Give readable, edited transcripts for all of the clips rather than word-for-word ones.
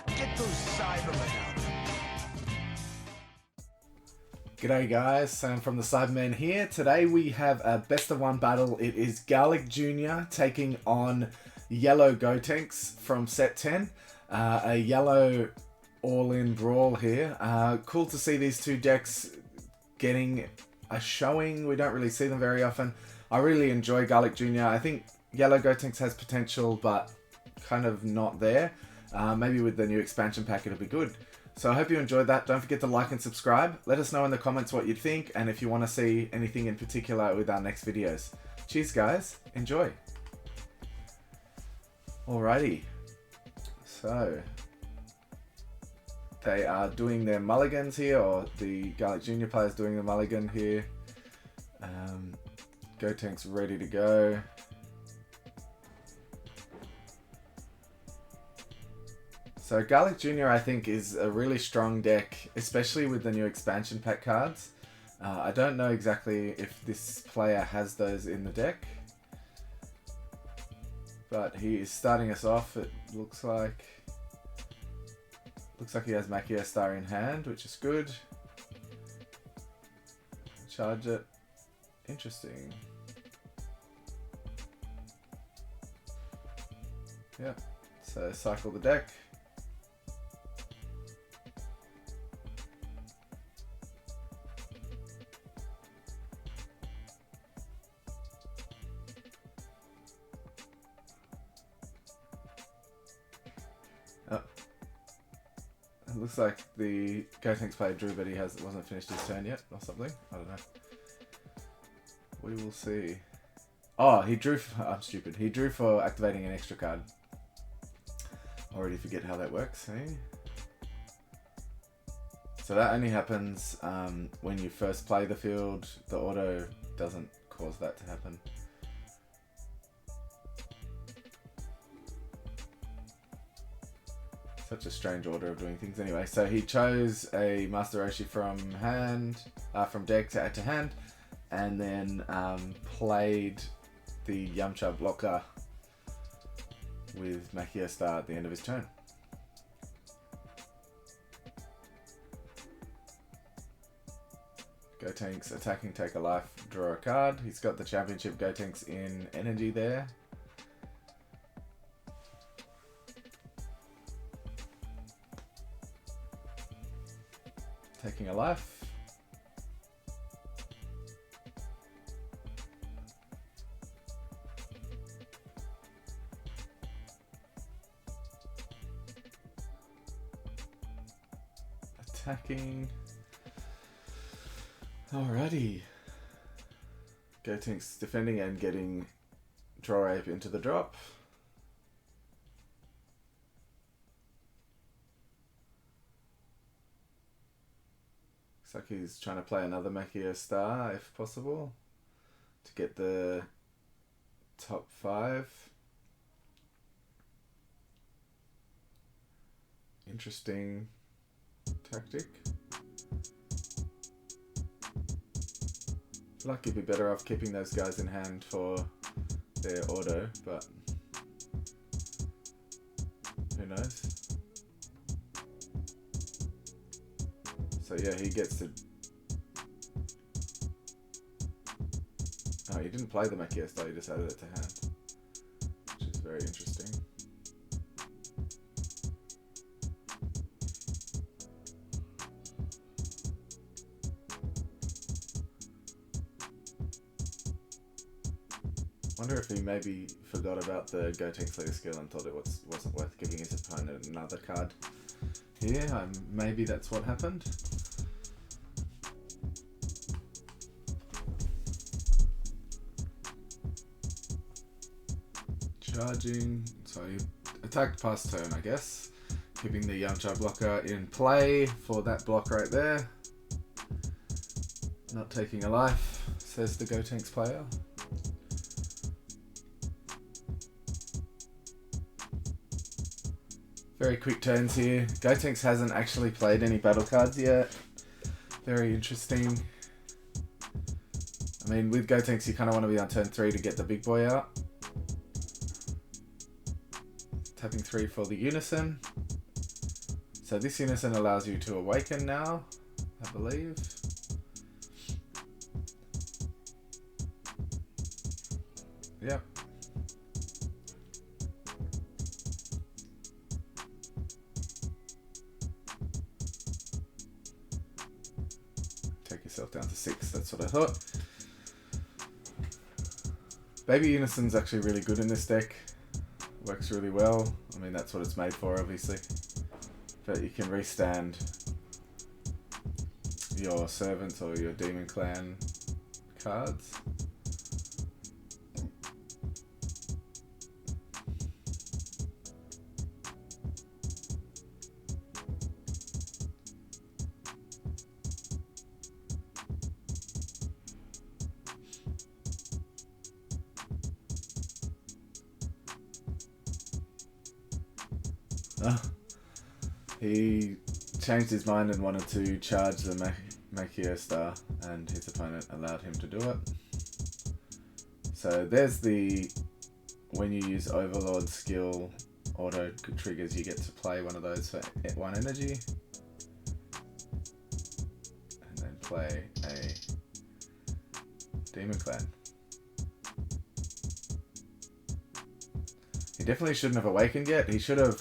Get those Cybermen out. G'day guys, Sam from the Cybermen here. Today we have a best of one battle. It is Garlic Jr. taking on Yellow Gotenks from set 10. A yellow all-in brawl here. Cool to see these two decks getting a showing. We don't really see them very often. I really enjoy Garlic Jr. I think Yellow Gotenks has potential, but kind of not there. Maybe with the new expansion pack it'll be good. So I hope you enjoyed that. Don't forget to like and subscribe. Let us know in the comments what you think and if you want to see anything in particular with our next videos. Cheers guys, enjoy. Alrighty, so they are doing their mulligans here, or the Garlic Jr. players doing the mulligan here. Gotenks ready to go. So Garlic Jr. I think is a really strong deck, especially with the new expansion pack cards. I don't know exactly if this player has those in the deck, but he is starting us off. It looks like he has Machia Star in hand, which is good. Charge it. Interesting. Yeah. So cycle the deck. Oh. It looks like the Gotenks player drew, but he wasn't finished his turn yet, or something. I don't know. We will see. Oh, he drew. I'm stupid. He drew for activating an extra card. Already forget how that works. Hey. So that only happens when you first play the field. The auto doesn't cause that to happen. Such a strange order of doing things. Anyway, so he chose a Master Roshi from deck to hand, and then played the Yamcha blocker with Machia Star at the end of his turn. Gotenks attacking, take a life, draw a card. He's got the championship Gotenks in energy there. Taking a life. Attacking. Alrighty. Gotenks defending and getting Draw Ape into the drop. Looks like he's trying to play another Machia Star if possible to get the top 5. Interesting tactic. I feel like you'd be better off keeping those guys in hand for their auto, but who knows? So yeah, he gets to... Oh, he didn't play the Machia Star, he just added it to hand, which is very interesting. Wonder if he maybe forgot about the Gotenks Leader skill and thought it wasn't worth giving his opponent another card here. Maybe that's what happened. Charging, so he attacked past turn, I guess. Keeping the Yamcha blocker in play for that block right there. Not taking a life, says the Gotenks player. Very quick turns here. Gotenks hasn't actually played any battle cards yet. Very interesting. I mean, with Gotenks, you kind of want to be on turn 3 to get the big boy out. tapping 3 for the Unison. So this Unison allows you to awaken now, I believe. Yep. Take yourself down to 6, that's what I thought. Baby Unison's actually really good in this deck. Works really well. I mean, that's what it's made for, obviously. But you can restand your Servants or your Demon Clan cards. He changed his mind and wanted to charge the Makio Star, and his opponent allowed him to do it. So there's the, when you use Overlord skill auto triggers, you get to play one of those for 1 energy. And then play a Demon Clan. He definitely shouldn't have awakened yet. He should have,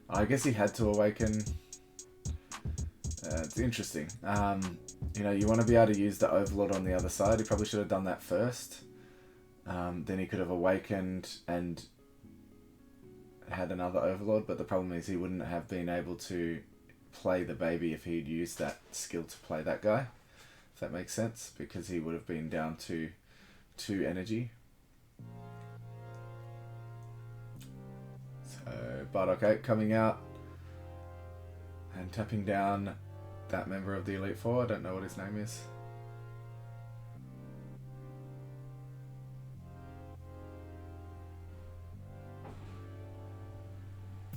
I guess he had to awaken. It's interesting. You know, you want to be able to use the Overlord on the other side. He probably should have done that first. Then he could have awakened and had another Overlord, but the problem is he wouldn't have been able to play the baby if he'd used that skill to play that guy. If that makes sense, because he would have been down to 2 energy. So Bardock 8 coming out and tapping down that member of the Elite Four. I don't know what his name is.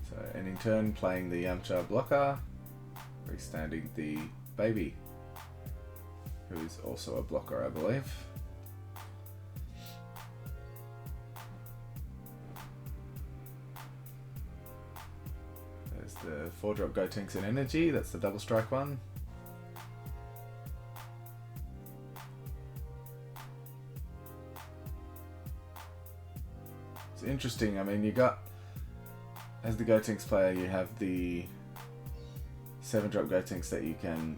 So ending turn, playing the Yamcha blocker, restanding the baby, who is also a blocker, I believe. There's the 4-drop Gotenks in energy, that's the double strike one. It's interesting, I mean, you got, as the Gotenks player, you have the 7-drop Gotenks that you can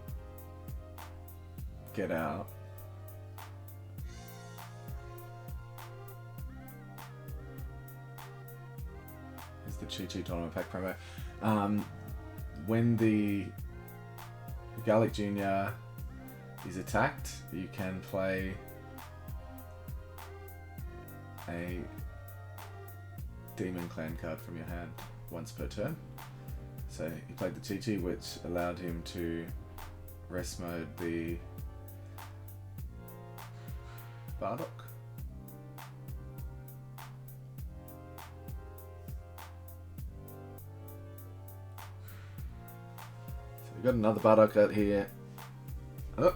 get out. Here's the Chi Chi Tournament Pack promo. When the Gallic Jr. is attacked, you can play a Demon Clan card from your hand once per turn. So he played the Chi Chi, which allowed him to rest mode the Bardock. So we've got another Bardock out here. Oh.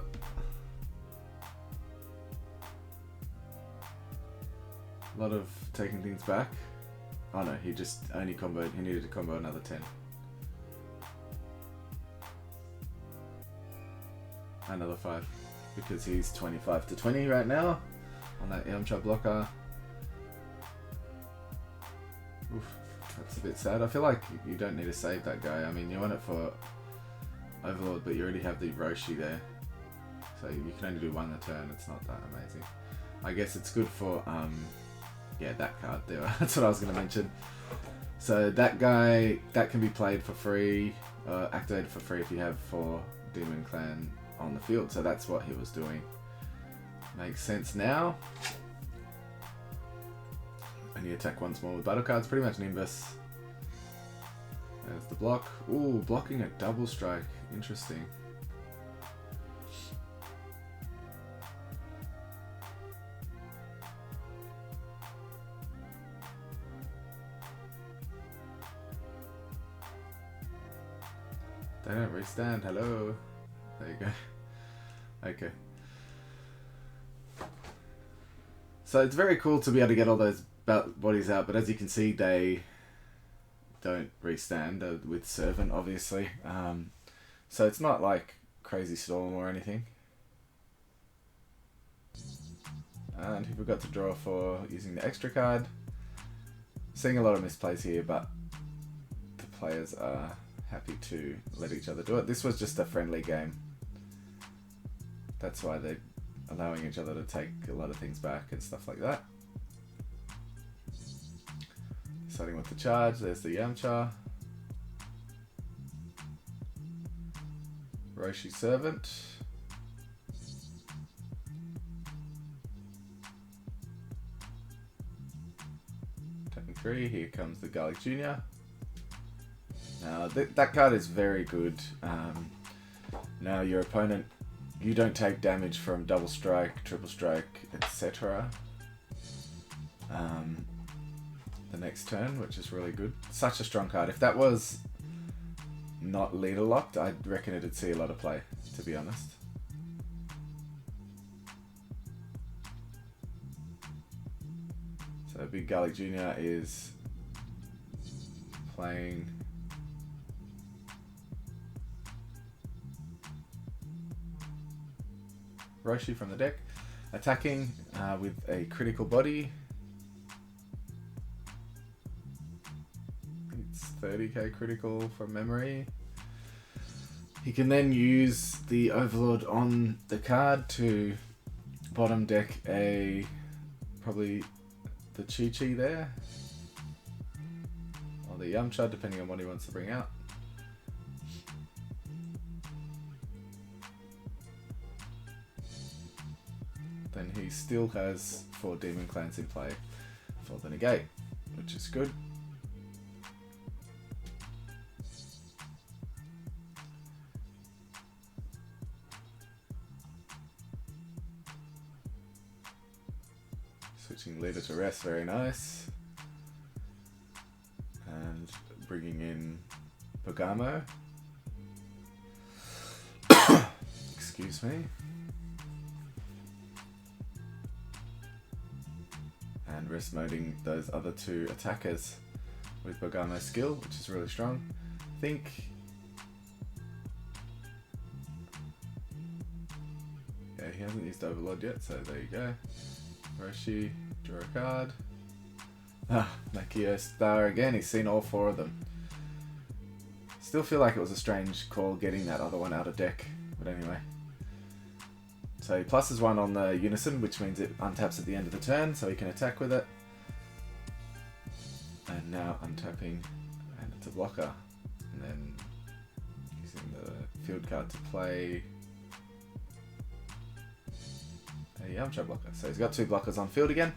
A lot of taking things back. Oh no, he just only comboed, he needed to combo another 10. Another 5, because he's 25 to 20 right now on that Yamcha blocker. Oof, that's a bit sad. I feel like you don't need to save that guy. I mean, you want it for Overlord, but you already have the Roshi there. So you can only do 1 a turn, it's not that amazing. I guess it's good for, yeah, that card there. That's what I was going to mention. So that guy, that can be played for free, activated for free if you have 4 Demon Clan on the field. So that's what he was doing. Makes sense now. And you attack once more with battle cards, pretty much Nimbus. There's the block. Ooh, blocking a double strike. Interesting. They don't restand. Hello. There you go. Okay. So it's very cool to be able to get all those bodies out, but as you can see, they don't restand with Servant, obviously. So it's not like Crazy Storm or anything. And he forgot to draw for using the extra card. Seeing a lot of misplays here, but the players are happy to let each other do it. This was just a friendly game. That's why they're allowing each other to take a lot of things back and stuff like that. Starting with the charge, there's the Yamcha. Roshi Servant. Taking 3, here comes the Garlic Jr. Now that card is very good. Now your opponent, you don't take damage from double strike, triple strike, etc. The next turn, which is really good. Such a strong card. If that was not leader locked, I reckon it'd see a lot of play, to be honest. So Big Garlic Jr. is playing Roshi from the deck, attacking with a critical body. It's 30k critical from memory. He can then use the Overlord on the card to bottom deck probably the Chi-Chi there, or the Yamcha, depending on what he wants to bring out. Then he still has 4 Demon Clans in play for the negate, which is good. Switching leader to rest, very nice. And bringing in Bergamo. Excuse me. And rest moding those other 2 attackers with Bergamo's skill, which is really strong. I think he hasn't used Overlord yet, so there you go. Roshi, draw a card. Makio Star again, he's seen all 4 of them. Still feel like it was a strange call getting that other one out of deck, but anyway. So he pluses 1 on the Unison, which means it untaps at the end of the turn, so he can attack with it. And now untapping, and it's a blocker. And then using the field card to play a Yamcha blocker. So he's got 2 blockers on field again.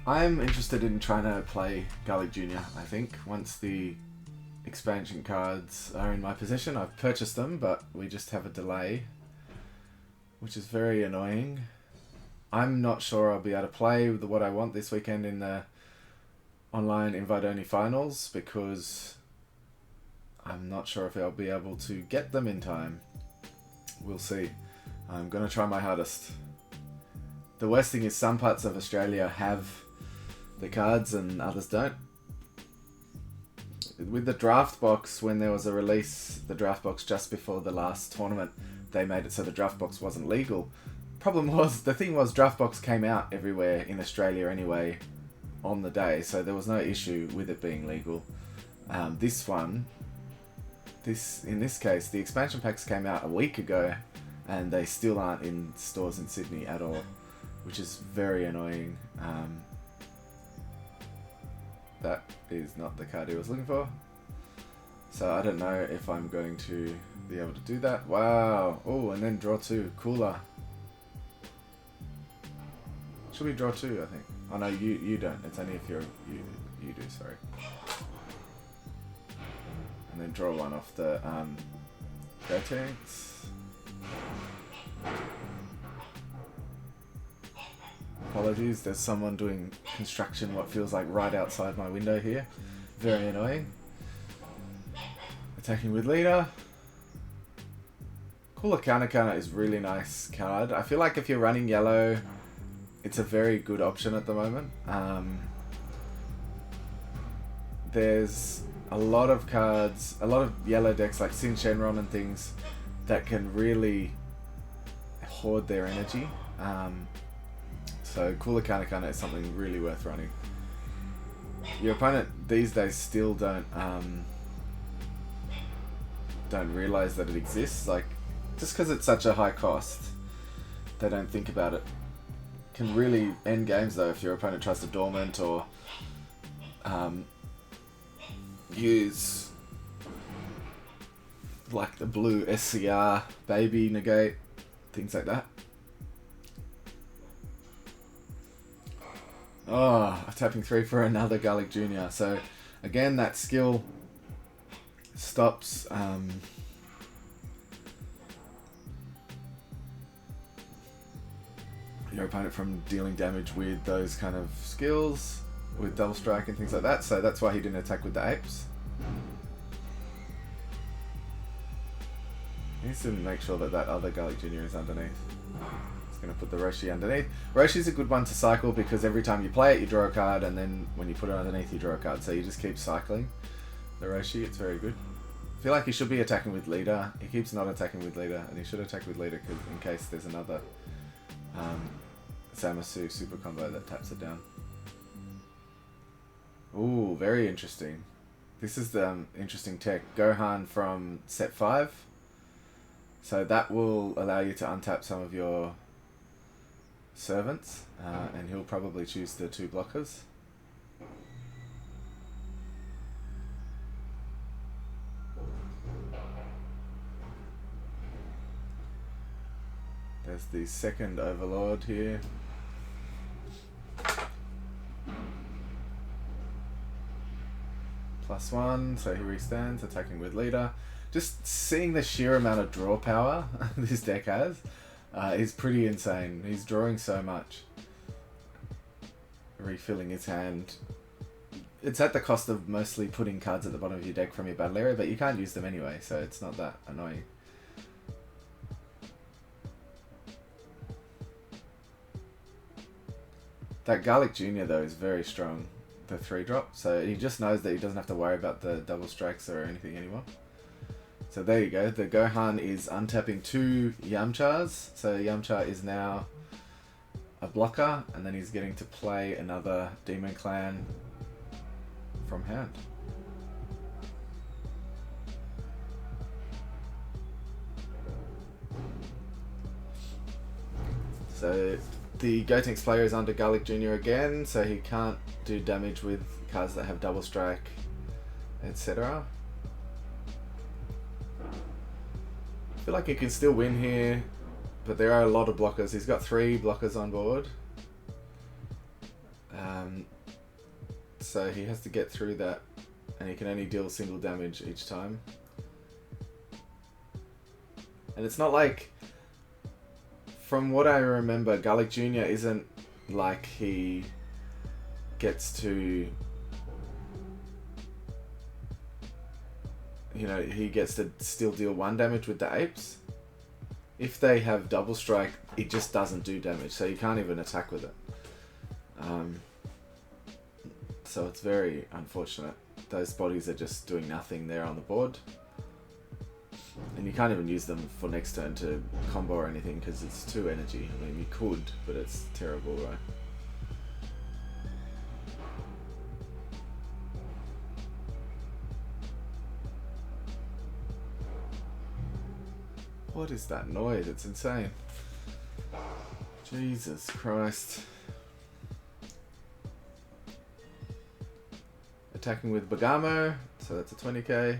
I'm interested in trying to play Garlic Jr. I think once the expansion cards are in my possession. I've purchased them, but we just have a delay, which is very annoying. I'm not sure I'll be able to play with what I want this weekend in the online invite-only finals, because I'm not sure if I'll be able to get them in time. We'll see. I'm going to try my hardest. The worst thing is some parts of Australia have the cards and others don't. With the draft box, when there was a release, the draft box just before the last tournament, they made it so the draft box wasn't legal. The thing was, draft box came out everywhere in Australia anyway on the day, so there was no issue with it being legal. In this case, the expansion packs came out a week ago, and they still aren't in stores in Sydney at all, which is very annoying. That is not the card he was looking for. So I don't know if I'm going to be able to do that. Wow. Oh, and then draw 2. Cooler. Should we draw 2, I think? Oh no, you don't. It's only if you do, sorry. And then draw 1 off the Gotenks. Apologies, there's someone doing construction what feels like right outside my window here. Very annoying. Attacking with leader. Cooler Counter is really nice card. I feel like if you're running yellow, it's a very good option at the moment. there's a lot of cards, a lot of yellow decks like Sin Shenron and things that can really hoard their energy. So Cooler Kanakana is something really worth running. Your opponent these days still don't realize that it exists. Like, just because it's such a high cost, they don't think about it. Can really end games though if your opponent tries to dormant or use like the blue SCR baby negate, things like that. Oh, tapping 3 for another Garlic Jr. So again, that skill stops your opponent from dealing damage with those kind of skills, with double strike and things like that. So that's why he didn't attack with the apes. He needs to make sure that that other Garlic Jr. is underneath. Going to put the Roshi underneath. Roshi's a good one to cycle because every time you play it you draw a card, and then when you put it underneath you draw a card, so you just keep cycling the Roshi. It's very good. I feel like he should be attacking with leader. He keeps not attacking with leader, and he should attack with leader because in case there's another Zamasu super combo that taps it down. Ooh, very interesting. This is the interesting tech. Gohan from set 5. So that will allow you to untap some of your servants, and he'll probably choose the 2 blockers. There's the second Overlord here. +1, so he restands, attacking with leader. Just seeing the sheer amount of draw power this deck has is pretty insane. He's drawing so much. Refilling his hand. It's at the cost of mostly putting cards at the bottom of your deck from your battle area, but you can't use them anyway, so it's not that annoying. That Garlic Jr. though is very strong, the 3-drop, so he just knows that he doesn't have to worry about the double strikes or anything anymore. So there you go, the Gohan is untapping 2 Yamchas, so Yamcha is now a blocker, and then he's getting to play another Demon Clan from hand. So the Gotenks player is under Garlic Jr. again, so he can't do damage with cards that have double strike, etc. I feel like he can still win here, but there are a lot of blockers. He's got 3 blockers on board. So he has to get through that, and he can only deal single damage each time. And it's not like, from what I remember, Garlic Jr. isn't like he gets to, you know, he gets to still deal 1 damage with the apes. If they have double strike, it just doesn't do damage, so you can't even attack with it. So it's very unfortunate. Those bodies are just doing nothing there on the board. And you can't even use them for next turn to combo or anything because it's 2 energy. I mean, you could, but it's terrible, right? What is that noise? It's insane. Jesus Christ. Attacking with Bagamo, so that's a 20k.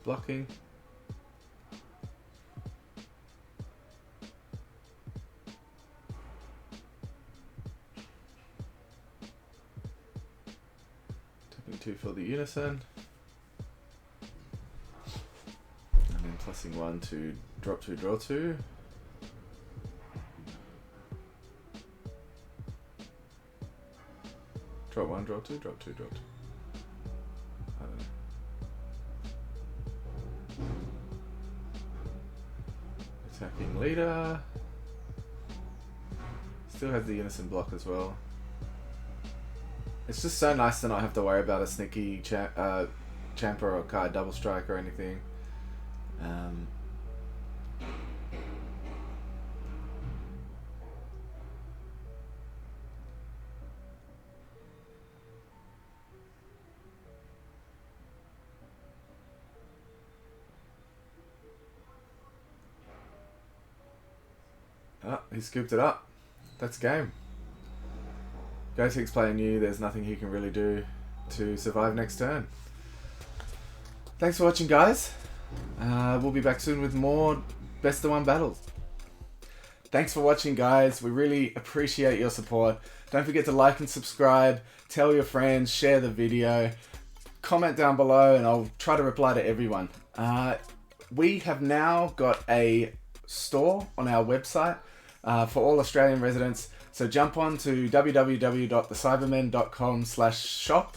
Blocking. Taking 2 for the unison. And then plussing 1 to drop 2, draw 2. Drop 1, draw 2, drop 2, drop 2. I don't know. Attacking leader. Still has the Unison block as well. It's just so nice to not have to worry about a sneaky Champer or Kai double strike or anything. Oh, he scooped it up. That's game. Gotenks playing new, there's nothing he can really do to survive next turn. Thanks for watching, guys. We'll be back soon with more best of 1 battles. Thanks for watching, guys. We really appreciate your support. Don't forget to like and subscribe, tell your friends, share the video, comment down below, and I'll try to reply to everyone. We have now got a store on our website for all Australian residents. So jump on to www.thecybermen.com/shop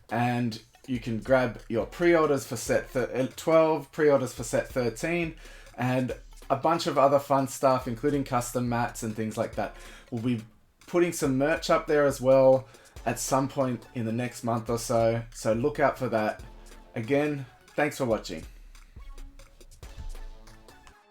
and you can grab your pre-orders for set 12, pre-orders for set 13, and a bunch of other fun stuff, including custom mats and things like that. We'll be putting some merch up there as well at some point in the next month or so. So look out for that. Again, thanks for watching.